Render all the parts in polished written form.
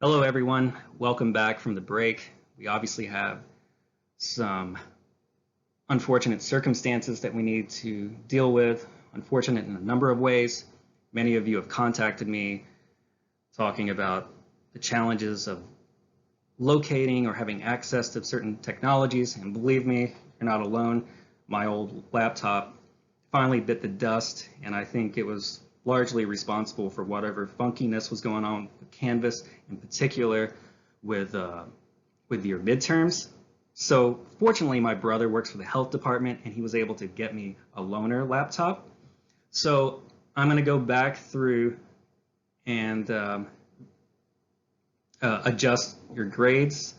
Hello, everyone. Welcome back from the break. We obviously have some unfortunate circumstances that we need to deal with, unfortunate in a number of ways. Many of you have contacted me talking about the challenges of locating or having access to certain technologies. And believe me, you're not alone. My old laptop finally bit the dust, and I think it was largely responsible for whatever funkiness was going on with Canvas, in particular with your midterms. So fortunately, my brother works for the health department, and he was able to get me a loaner laptop. So I'm going to go back through and adjust your grades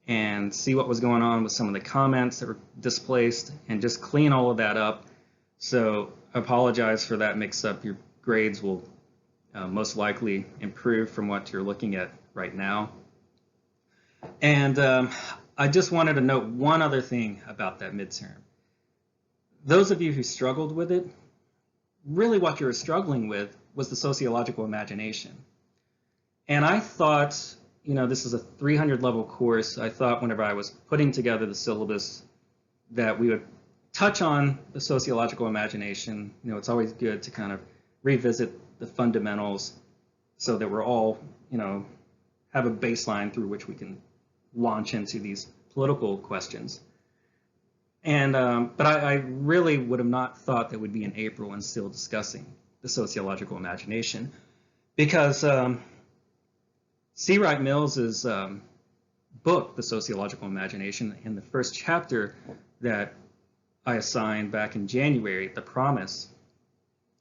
and see what was going on with some of the comments that were displaced and just clean all of that up. So I apologize for that mix up. Your grades will most likely improve from what you're looking at right now. And I just wanted to note one other thing about that midterm. Those of you who struggled with it, really what you were struggling with was the sociological imagination. And I thought, this is a 300 level course. I thought whenever I was putting together the syllabus that we would touch on the sociological imagination. It's always good to kind of revisit the fundamentals so that we're all, have a baseline through which we can launch into these political questions. And but I really would have not thought that would be in April and still discussing the sociological imagination, because C. Wright Mills's book, The Sociological Imagination, in the first chapter that I assigned back in January, The Promise,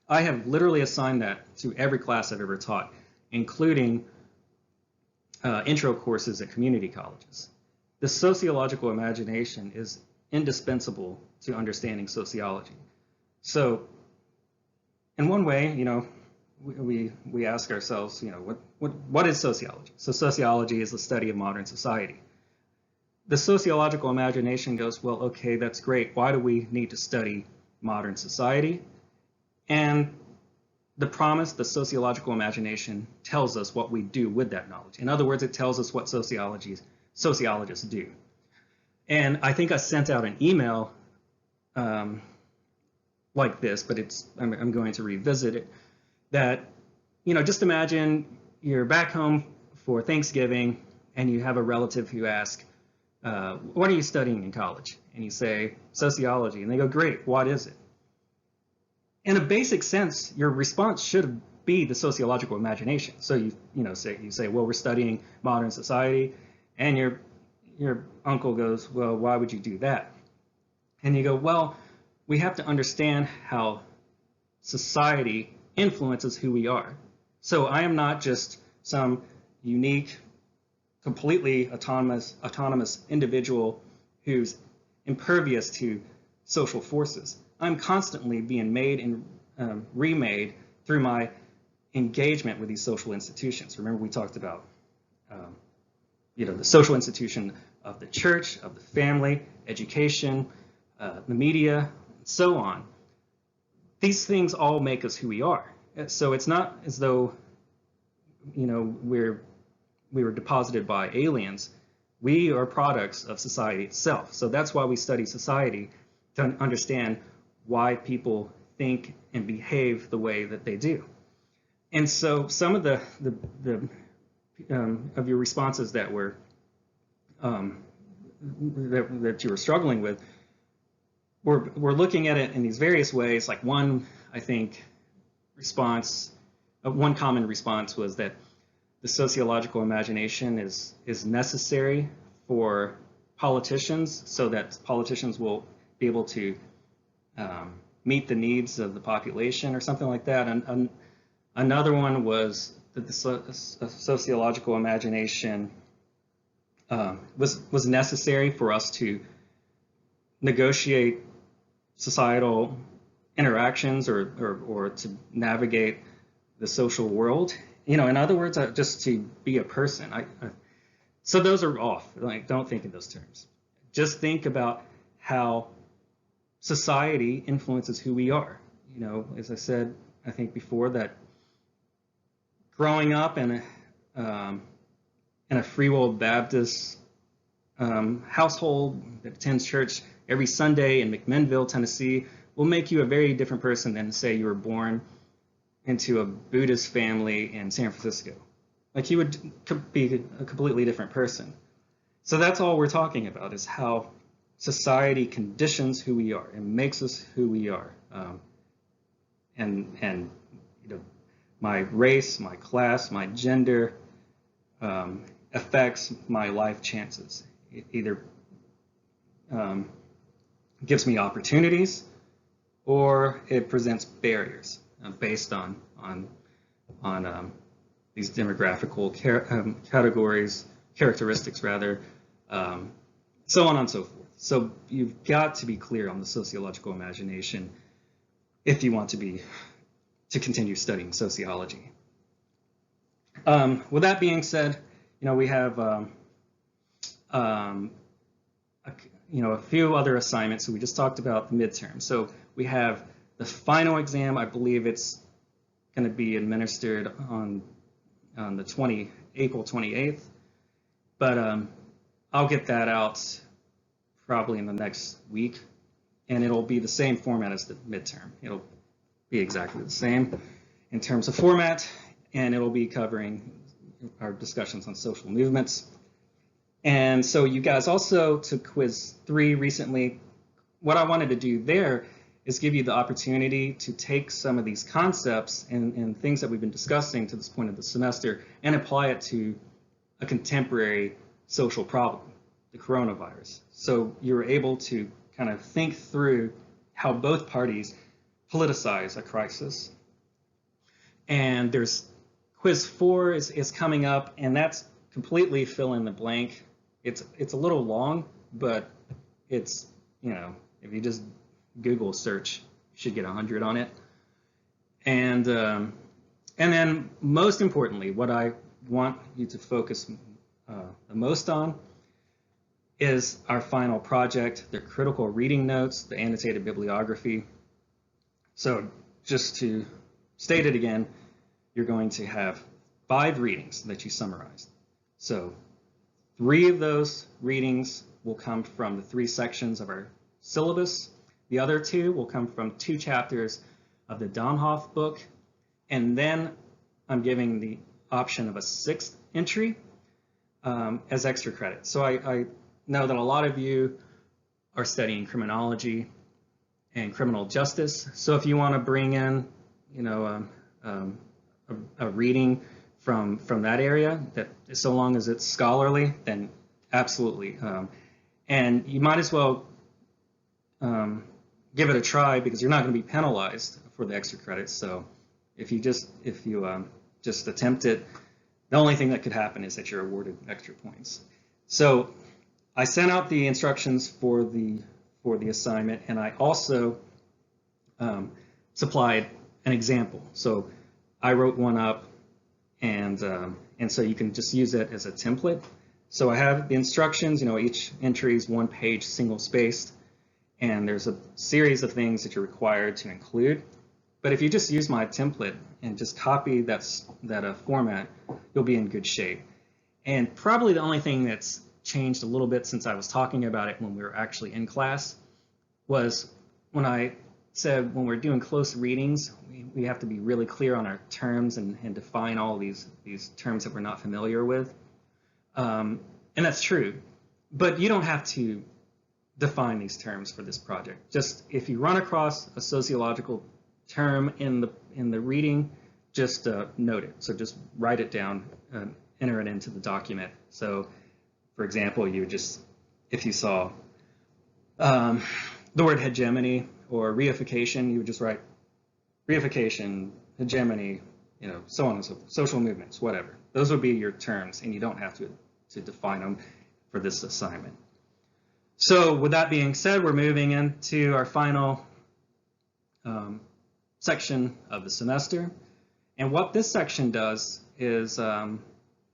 I have literally assigned that to every class I've ever taught, including intro courses at community colleges. The sociological imagination is indispensable to understanding sociology. So in one way, we ask ourselves, what is sociology? So sociology is the study of modern society. The sociological imagination goes, well, okay, that's great. Why do we need to study modern society? And the promise, the sociological imagination, tells us what we do with that knowledge. In other words, it tells us what sociologists do. And I think I sent out an email like this, but I'm going to revisit it, that, just imagine you're back home for Thanksgiving and you have a relative who asks, what are you studying in college? And you say, sociology. And they go, great, what is it? In a basic sense, your response should be the sociological imagination. So you say, well, we're studying modern society, and your uncle goes, well, why would you do that? And you go, well, we have to understand how society influences who we are. So I am not just some unique, completely autonomous individual who's impervious to social forces. I'm constantly being made and remade through my engagement with these social institutions. Remember, we talked about the social institution of the church, of the family, education, the media, and so on. These things all make us who we are. So it's not as though we were deposited by aliens. We are products of society itself. So that's why we study society, to understand why people think and behave the way that they do. And so some of the of your responses that were that you were struggling with, we're looking at it in these various ways. Like one, I think, one common response was that the sociological imagination is necessary for politicians, so that politicians will be able to meet the needs of the population or something like that. And another one was that the sociological imagination was necessary for us to negotiate societal interactions or to navigate the social world. In other words, just to be a person. So those are off. Like, don't think in those terms. Just think about how society influences who we are. As I said, I think before, that growing up in in a Free Will Baptist household that attends church every Sunday in McMinnville, Tennessee, will make you a very different person than, say, you were born into a Buddhist family in San Francisco. Like, you would be a completely different person. So that's all we're talking about, is how society conditions who we are and makes us who we are. And you know, my race, my class, my gender affects my life chances. It either gives me opportunities, or it presents barriers based on these demographical categories, characteristics rather, so on and so forth. So you've got to be clear on the sociological imagination if you want to continue studying sociology. With that being said, we have a few other assignments. So we just talked about the midterm. So we have the final exam. I believe it's going to be administered on the April 28th, but I'll get that out probably in the next week, and it'll be the same format as the midterm. It'll be exactly the same in terms of format, and it'll be covering our discussions on social movements. And so you guys also took quiz 3 recently. What I wanted to do there is give you the opportunity to take some of these concepts and things that we've been discussing to this point of the semester and apply it to a contemporary social problem, the coronavirus. So you're able to kind of think through how both parties politicize a crisis. And there's quiz 4 is coming up, and that's completely fill in the blank. It's a little long, but it's, if you just Google search, you should get 100 on it. And then most importantly, what I want you to focus the most on is our final project, the critical reading notes, the annotated bibliography. So just to state it again, you're going to have 5 readings that you summarized. So 3 of those readings will come from the 3 sections of our syllabus. The other 2 will come from 2 chapters of the Domhoff book. And then I'm giving the option of a 6th entry as extra credit. So I know that a lot of you are studying criminology and criminal justice. So if you want to bring in, a reading from that area, that so long as it's scholarly, then absolutely. And you might as well give it a try, because you're not going to be penalized for the extra credits. So if you just attempt it, the only thing that could happen is that you're awarded extra points. So I sent out the instructions for the assignment, and I also supplied an example. So I wrote one up, and so you can just use it as a template. So I have the instructions. Each entry is 1 page, single spaced, and there's a series of things that you're required to include. But if you just use my template and just copy that format, you'll be in good shape. And probably the only thing that's changed a little bit since I was talking about it when we were actually in class was when I said when we're doing close readings, we have to be really clear on our terms and define all these terms that we're not familiar with. And that's true, but you don't have to define these terms for this project. Just if you run across a sociological term in the reading, just note it. So just write it down, enter it into the document. So for example, you would just, if you saw the word hegemony or reification, you would just write reification, hegemony, so on and so forth, social movements, whatever. Those would be your terms, and you don't have to define them for this assignment. So with that being said, we're moving into our final section of the semester. And what this section does is,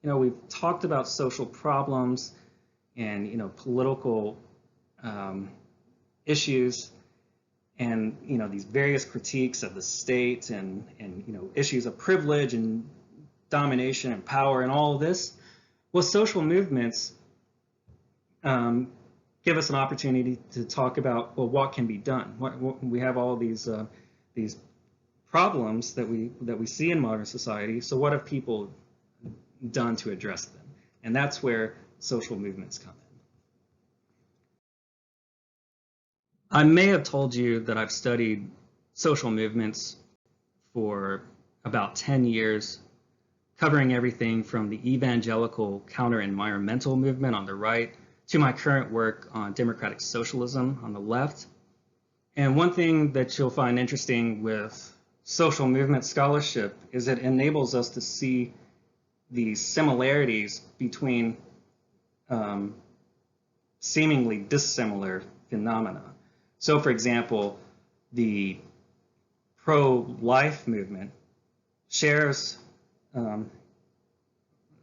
we've talked about social problems and, political issues, and these various critiques of the state and issues of privilege and domination and power and all of this. Well, social movements give us an opportunity to talk about, well, what can be done. We have all these problems that we see in modern society. So what have people done to address them? And that's where social movements come in. I may have told you that I've studied social movements for about 10 years, covering everything from the evangelical counter-environmental movement on the right to my current work on democratic socialism on the left. And one thing that you'll find interesting with social movement scholarship is it enables us to see the similarities between seemingly dissimilar phenomena. So, for example, the pro-life movement shares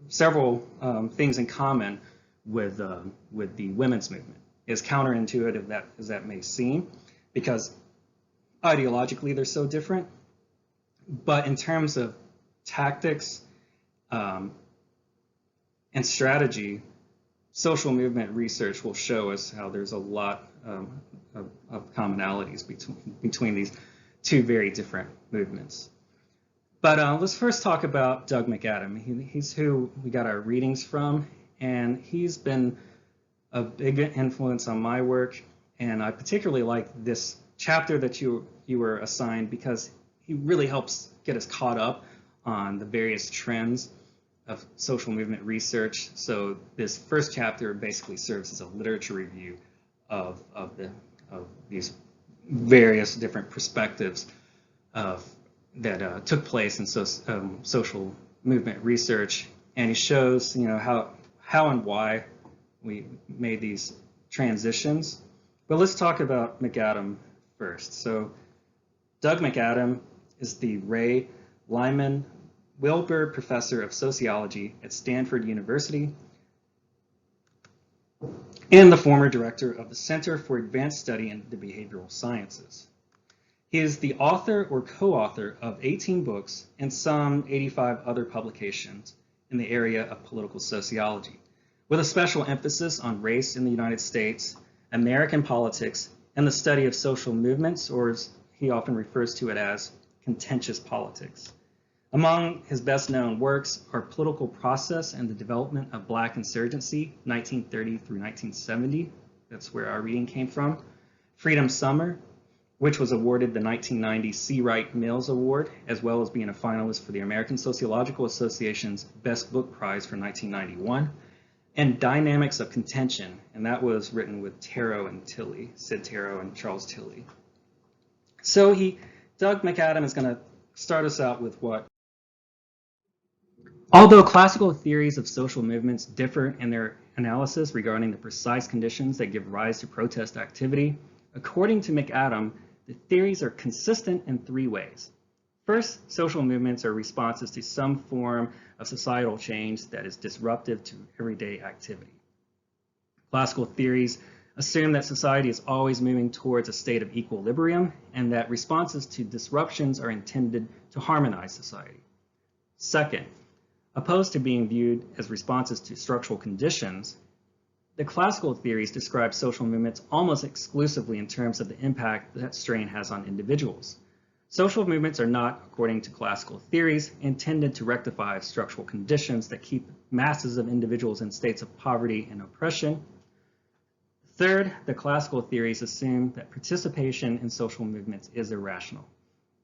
several things in common with the women's movement. As counterintuitive as that may seem, because ideologically they're so different, but in terms of tactics and strategy, social movement research will show us how there's a lot of commonalities between these two very different movements. But let's first talk about Doug McAdam. He's who we got our readings from, and he's been a big influence on my work. And I particularly like this chapter that you were assigned because he really helps get us caught up on the various trends of social movement research. So this first chapter basically serves as a literature review of these various different perspectives that took place in social movement research, and he shows how and why we made these transitions. But let's talk about McAdam first. So Doug McAdam is the Ray Lyman Wilbur Professor of Sociology at Stanford University and the former director of the Center for Advanced Study in the Behavioral Sciences. He is the author or co-author of 18 books and some 85 other publications in the area of political sociology, with a special emphasis on race in the United States, American politics, and the study of social movements, or as he often refers to it as contentious politics. Among his best-known works are Political Process and the Development of Black Insurgency, 1930 through 1970. That's where our reading came from. Freedom Summer, which was awarded the 1990 C. Wright Mills Award, as well as being a finalist for the American Sociological Association's Best Book Prize for 1991. And Dynamics of Contention, and that was written with Tarrow and Tilley, Sid Tarrow and Charles Tilley. So Doug McAdam is going to start us out with what? Although classical theories of social movements differ in their analysis regarding the precise conditions that give rise to protest activity, according to McAdam, the theories are consistent in three ways. First, social movements are responses to some form of societal change that is disruptive to everyday activity. Classical theories assume that society is always moving towards a state of equilibrium and that responses to disruptions are intended to harmonize society. Second, opposed to being viewed as responses to structural conditions, the classical theories describe social movements almost exclusively in terms of the impact that strain has on individuals. Social movements are not, according to classical theories, intended to rectify structural conditions that keep masses of individuals in states of poverty and oppression. Third, the classical theories assume that participation in social movements is irrational.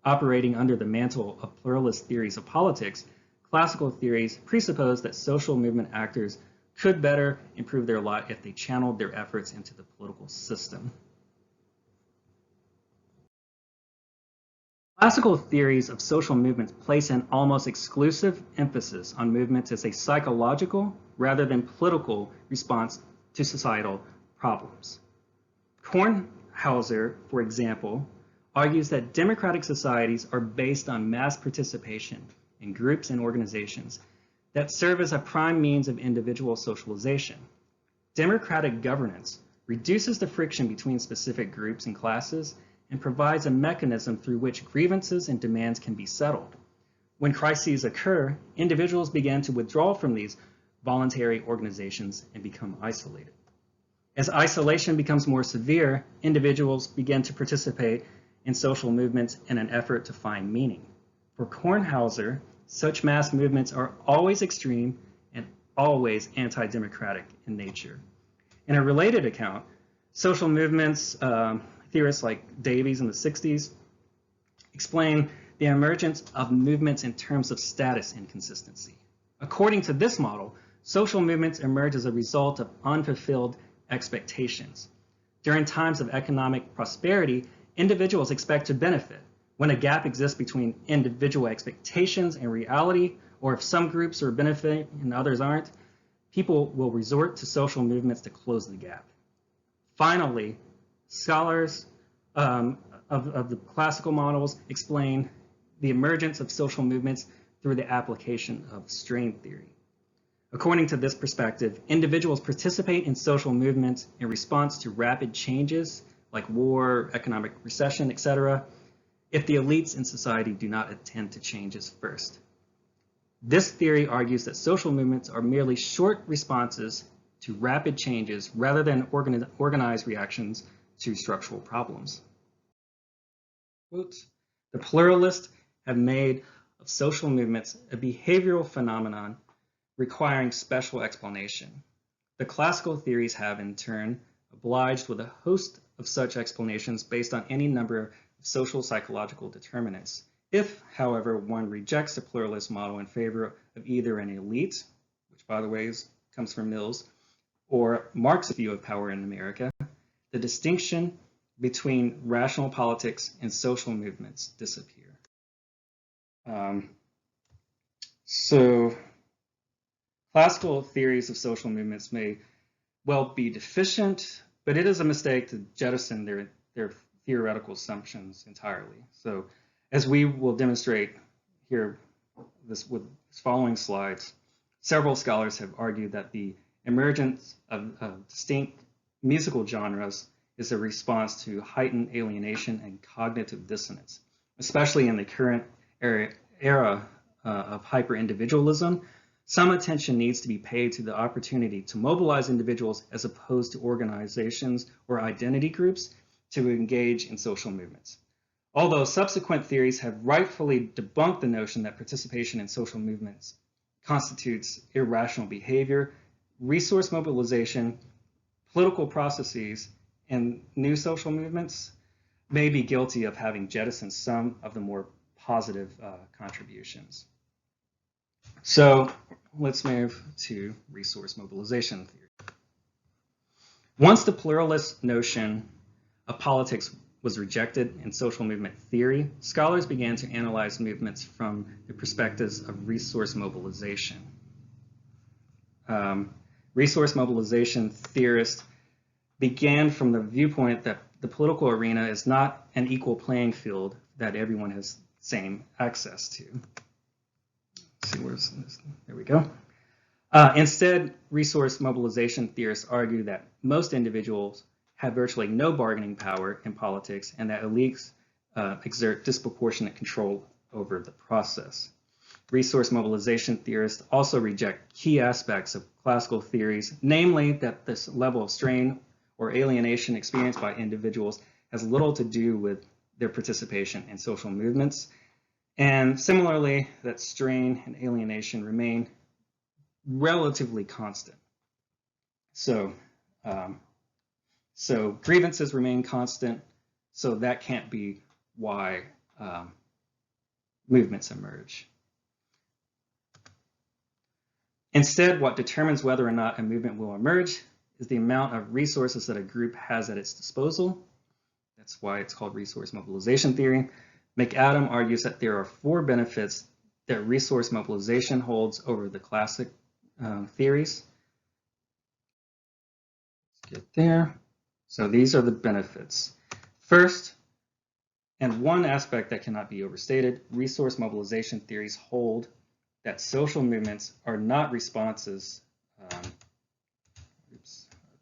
Operating under the mantle of pluralist theories of politics, classical theories presuppose that social movement actors could better improve their lot if they channeled their efforts into the political system. Classical theories of social movements place an almost exclusive emphasis on movements as a psychological rather than political response to societal problems. Kornhauser, for example, argues that democratic societies are based on mass participation in groups and organizations that serve as a prime means of individual socialization. Democratic governance reduces the friction between specific groups and classes and provides a mechanism through which grievances and demands can be settled. When crises occur, individuals begin to withdraw from these voluntary organizations and become isolated. As isolation becomes more severe, individuals begin to participate in social movements in an effort to find meaning. For Kornhauser, such mass movements are always extreme and always anti-democratic in nature. In a related account, social movements, theorists like Davies in the 60s, explain the emergence of movements in terms of status inconsistency. According to this model, social movements emerge as a result of unfulfilled expectations. During times of economic prosperity, individuals expect to benefit. When a gap exists between individual expectations and reality, or if some groups are benefiting and others aren't, people will resort to social movements to close the gap. Finally, scholars of the classical models explain the emergence of social movements through the application of strain theory. According to this perspective, individuals participate in social movements in response to rapid changes like war, economic recession, etc., if the elites in society do not attend to changes first. This theory argues that social movements are merely short responses to rapid changes rather than organized reactions to structural problems. Quote, the pluralists have made of social movements a behavioral phenomenon requiring special explanation. The classical theories have, in turn, obliged with a host of such explanations based on any number of social psychological determinants. If, however, one rejects the pluralist model in favor of either an elite, which by the way comes from Mills, or Marx's view of power in America, the distinction between rational politics and social movements disappear. So classical theories of social movements may well be deficient, but it is a mistake to jettison their theoretical assumptions entirely. So as we will demonstrate here with following slides, several scholars have argued that the emergence of distinct musical genres is a response to heightened alienation and cognitive dissonance, especially in the current era of hyper-individualism. Some attention needs to be paid to the opportunity to mobilize individuals as opposed to organizations or identity groups to engage in social movements. Although subsequent theories have rightfully debunked the notion that participation in social movements constitutes irrational behavior, resource mobilization, political processes, and new social movements may be guilty of having jettisoned some of the more positive contributions. So let's move to resource mobilization theory. Once the pluralist notion of politics was rejected in social movement theory, scholars began to analyze movements from the perspectives of resource mobilization. Resource mobilization theorists began from the viewpoint that the political arena is not an equal playing field that everyone has same access to. Let's see, where's this? There we go. Instead, resource mobilization theorists argue that most individuals have virtually no bargaining power in politics and that elites exert disproportionate control over the process. Resource mobilization theorists also reject key aspects of classical theories, namely that this level of strain or alienation experienced by individuals has little to do with their participation in social movements, and similarly that strain and alienation remain relatively constant. So grievances remain constant, so that can't be why movements emerge. Instead, what determines whether or not a movement will emerge is the amount of resources that a group has at its disposal. That's why it's called resource mobilization theory. McAdam argues that there are 4 benefits that resource mobilization holds over the classic theories. Let's get there. So these are the benefits. First, and one aspect that cannot be overstated, resource mobilization theories hold that social movements are not responses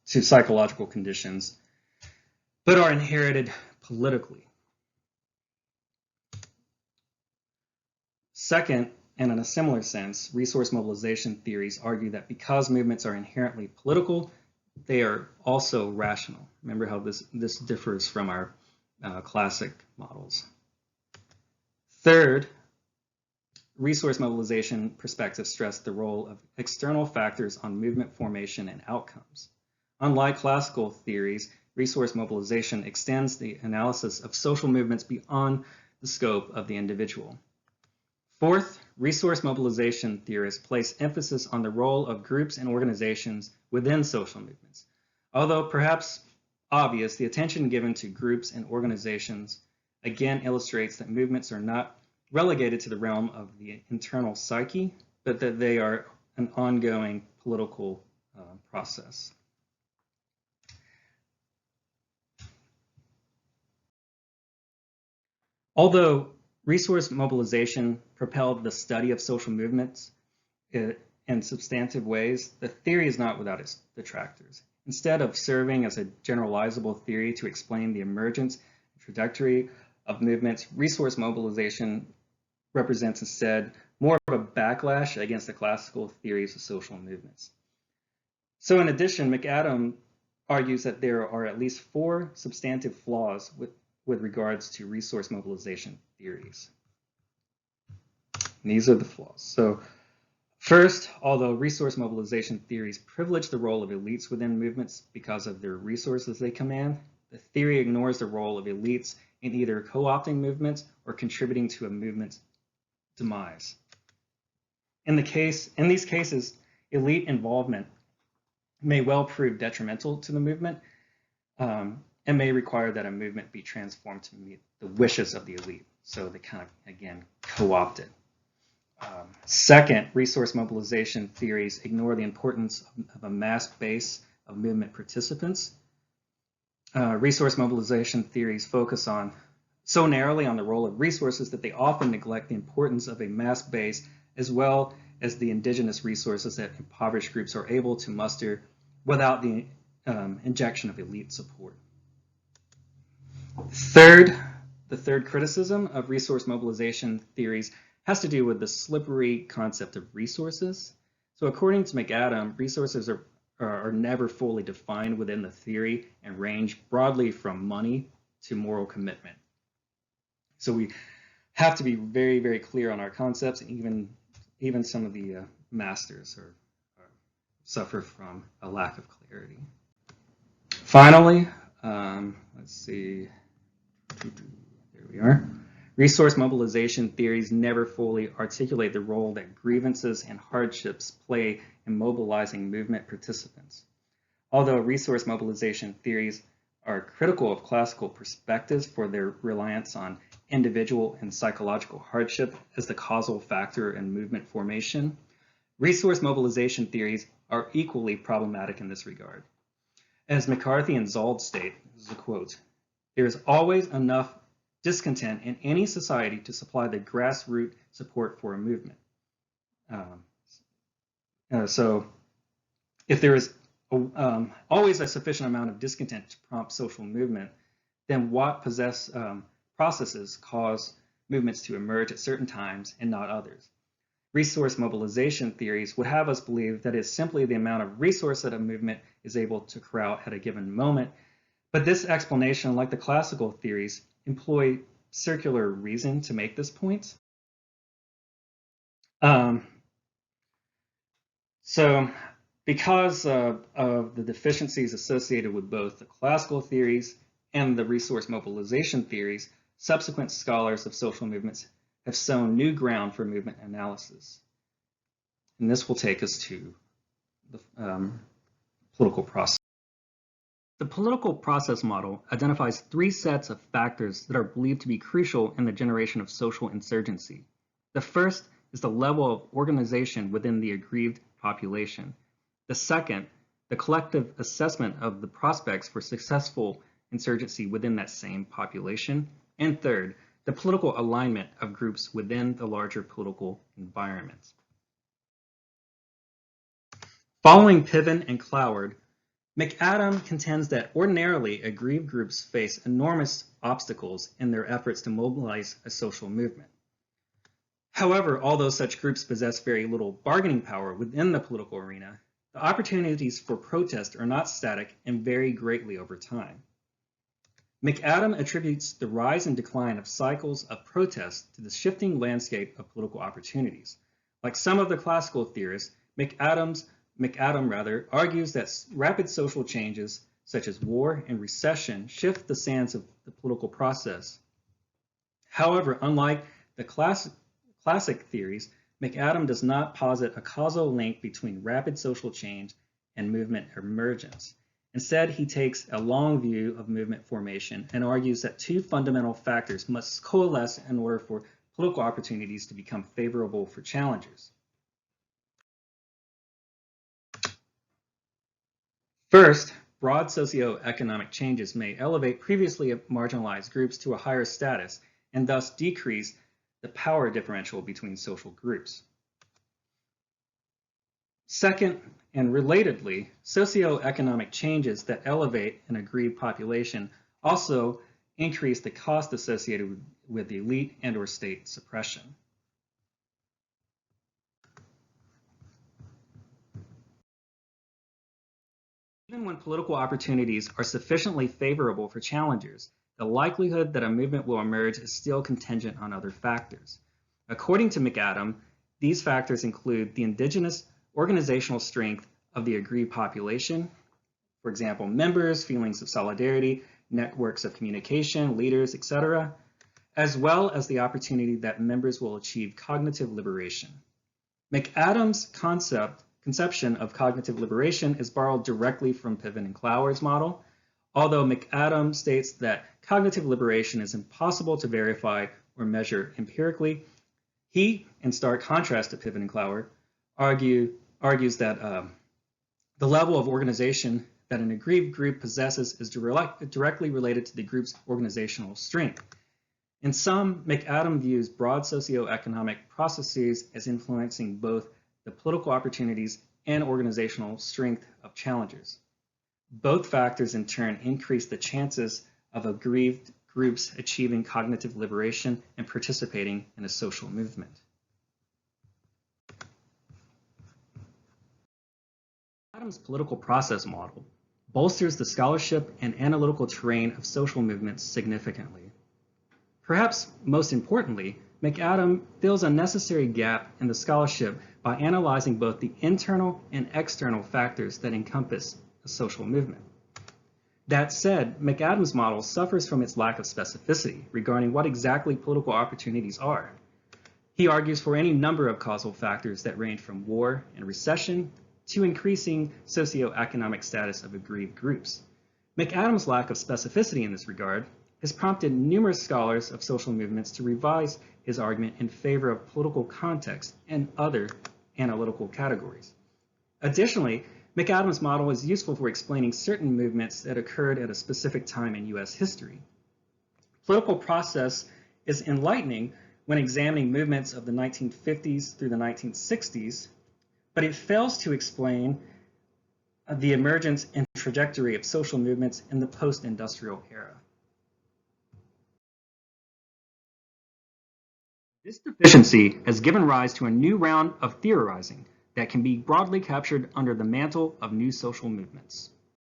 to psychological conditions, but are inherited politically. Second, And in a similar sense, resource mobilization theories argue that because movements are inherently political, they are also rational. Remember how this differs from our classic models. Third, resource mobilization perspectives stress the role of external factors on movement formation and outcomes. Unlike classical theories, resource mobilization extends the analysis of social movements beyond the scope of the individual. Fourth, resource mobilization theorists place emphasis on the role of groups and organizations within social movements. Although perhaps obvious, the attention given to groups and organizations again illustrates that movements are not relegated to the realm of the internal psyche, but that they are an ongoing political process. Although resource mobilization propelled the study of social movements in substantive ways, the theory is not without its detractors. Instead of serving as a generalizable theory to explain the emergence and trajectory of movements, resource mobilization represents instead more of a backlash against the classical theories of social movements. So in addition, McAdam argues that there are at least 4 substantive flaws with regards to resource mobilization theories. And these are the flaws. So first, although resource mobilization theories privilege the role of elites within movements because of their resources they command, the theory ignores the role of elites in either co-opting movements or contributing to a movement's demise. In these cases, elite involvement may well prove detrimental to the movement and may require that a movement be transformed to meet the wishes of the elite. So they kind of, again, co-opt it. Second, resource mobilization theories ignore the importance of a mass base of movement participants. Resource mobilization theories focus so narrowly on the role of resources that they often neglect the importance of a mass base as well as the indigenous resources that impoverished groups are able to muster without the injection of elite support. Third, the third criticism of resource mobilization theories has to do with the slippery concept of resources. So according to McAdam, resources are never fully defined within the theory and range broadly from money to moral commitment. So we have to be very, very clear on our concepts, and even some of the masters suffer from a lack of clarity. Finally, let's see, there we are. Resource mobilization theories never fully articulate the role that grievances and hardships play in mobilizing movement participants. Although resource mobilization theories are critical of classical perspectives for their reliance on individual and psychological hardship as the causal factor in movement formation, resource mobilization theories are equally problematic in this regard. As McCarthy and Zold state, this is a quote, "There is always enough discontent in any society to supply the grassroots support for a movement." So if there is always a sufficient amount of discontent to prompt social movement, then what processes cause movements to emerge at certain times and not others? Resource mobilization theories would have us believe that it's simply the amount of resource that a movement is able to corral at a given moment. But this explanation, like the classical theories, employ circular reason to make this point. So because of the deficiencies associated with both the classical theories and the resource mobilization theories, subsequent scholars of social movements have sown new ground for movement analysis. And this will take us to the political process. The political process model identifies 3 sets of factors that are believed to be crucial in the generation of social insurgency. The first is the level of organization within the aggrieved population. The second, the collective assessment of the prospects for successful insurgency within that same population. And third, the political alignment of groups within the larger political environment. Following Piven and Cloward, McAdam contends that ordinarily aggrieved groups face enormous obstacles in their efforts to mobilize a social movement. However, although such groups possess very little bargaining power within the political arena, the opportunities for protest are not static and vary greatly over time. McAdam attributes the rise and decline of cycles of protest to the shifting landscape of political opportunities. Like some of the classical theorists, McAdam argues that rapid social changes such as war and recession shift the sands of the political process. However, unlike the classic theories, McAdam does not posit a causal link between rapid social change and movement emergence. Instead, he takes a long view of movement formation and argues that two fundamental factors must coalesce in order for political opportunities to become favorable for challengers. First, broad socioeconomic changes may elevate previously marginalized groups to a higher status and thus decrease the power differential between social groups. Second, and relatedly, socioeconomic changes that elevate an aggrieved population also increase the cost associated with elite and/or state suppression. Even when political opportunities are sufficiently favorable for challengers, the likelihood that a movement will emerge is still contingent on other factors. According to McAdam, these factors include the indigenous organizational strength of the aggrieved population, for example, members, feelings of solidarity, networks of communication, leaders, etc., as well as the opportunity that members will achieve cognitive liberation. McAdam's conception of cognitive liberation is borrowed directly from Piven and Cloward's model, although McAdam states that cognitive liberation is impossible to verify or measure empirically. He, in stark contrast to Piven and Cloward, argues that the level of organization that an aggrieved group possesses is directly related to the group's organizational strength. In sum, McAdam views broad socioeconomic processes as influencing both the political opportunities and organizational strength of challengers. Both factors in turn increase the chances of aggrieved groups achieving cognitive liberation and participating in a social movement. McAdam's political process model bolsters the scholarship and analytical terrain of social movements significantly. Perhaps most importantly, McAdam fills a necessary gap in the scholarship by analyzing both the internal and external factors that encompass a social movement. That said, McAdam's model suffers from its lack of specificity regarding what exactly political opportunities are. He argues for any number of causal factors that range from war and recession to increasing socioeconomic status of aggrieved groups. McAdam's lack of specificity in this regard has prompted numerous scholars of social movements to revise his argument in favor of political context and other analytical categories. Additionally, McAdam's model is useful for explaining certain movements that occurred at a specific time in U.S. history. Political process is enlightening when examining movements of the 1950s through the 1960s, but it fails to explain the emergence and trajectory of social movements in the post-industrial era. This deficiency has given rise to a new round of theorizing that can be broadly captured under the mantle of new social movements.